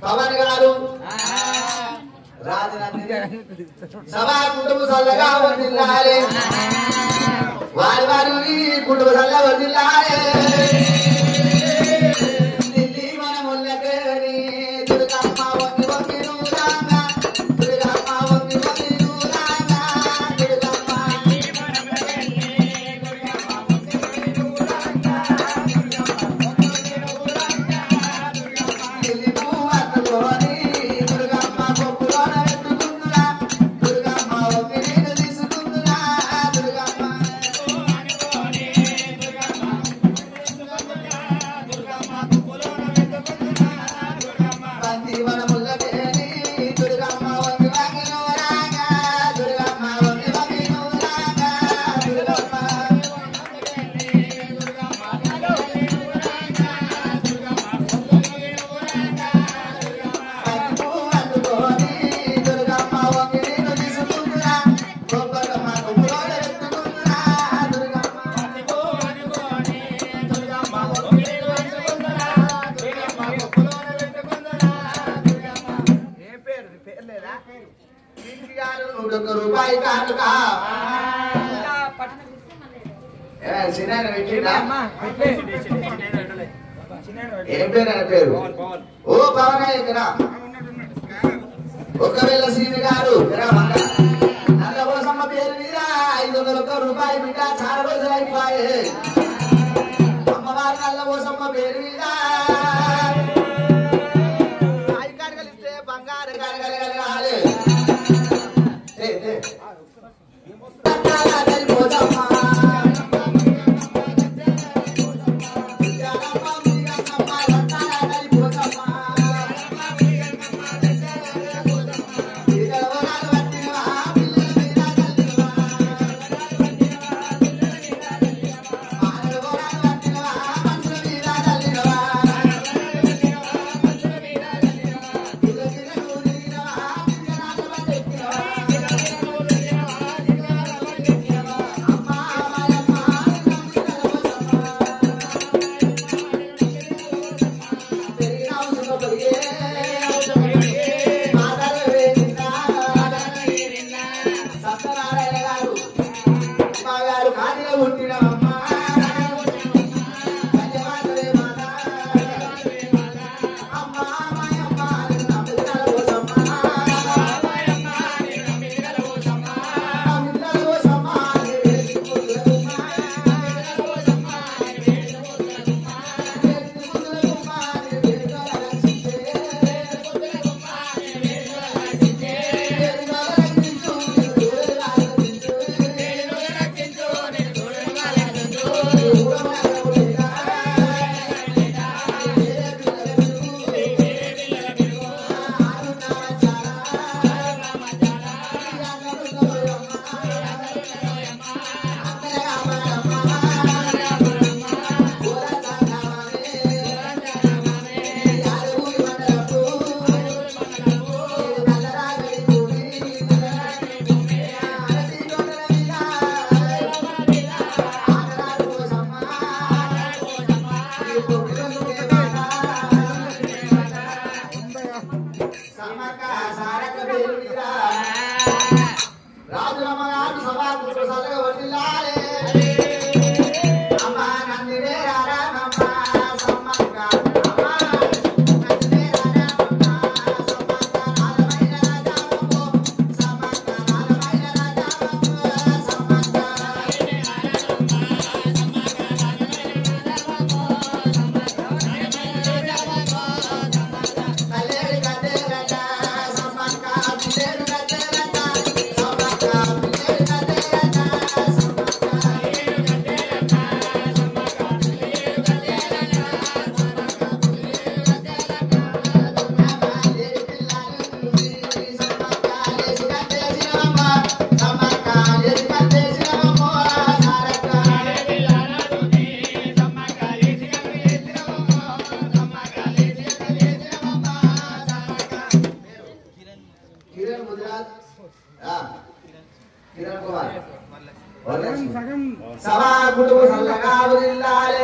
పవన్ గారు సభా కుటుంబ సల్లగా వర్దిల్లాలే వారి వారి కుటుంబ సల్ల వర్దిల్లాలే ఢిల్లీ మన ముల్లకేని దుర్గమ్మ వంగి వంగి నూరాంగా దుర్గమ్మ వంగి వంగి నూరాంగా దుర్గమ్మ ఢిల్లీ పువ్వట్టుకొని దుర్గమ్మ కొప్పులోన పెట్టుకుందురా దుర్గమ్మ వంగి నేను తీసుకుందురా దుర్గమ్మ బంది మన ముల్లకేని దుర్గమ్మ వంగి వంగి నూరాంగా దుర్గమ్మ వంగి వంగి నూరాంగా దుర్గమ్మ అందుకోని దుర్గమ్మ వంగి నేను తీసుకుందురా గొప్పమ్మ కొప్పులోన పెట్టుకుందురా దుర్గమ్మ నూటొక్క రూపాయి కానుక సినాయన పెట్టిండా ఏం పేరు ఆయన పేరు ఓ పవన్ ఇక్కడ ఒకవేళ సీని గారు నల్ల కోసమ్మ పేరు మీద 501 రూపాయలు బిడ్డ చాలా రోజులు అయిపోయాయి అమ్మవారు నల్ల కోసమ్మ పేరు మీద కలిస్తే బంగారు కలగలగలగాలి సత్యనారాయణ గారు మా గారు కాదిలో పుట్టినమ్మ రాజులమ్మ గారు సభా కుటుంబాలుగా వర్ధిల్లాలి అమ్మ నందినే రారామమ్మ సమ్మక్క అమ్మ నందినే రారామమ్మ సమ్మక్క నాలమైన రాజామమ్మ సమ్మక్క నాలమైన రాజామమ్మ సమ్మక్క తల్లేడి గద్దెలట సమ్మక్క పిల్లేడు గద్దెలట సమ్మక్క పిల్లేడు గద్దెలట కిరణ్ కుమార్ సభా కుటుంబ సల్లగా ఉండాలి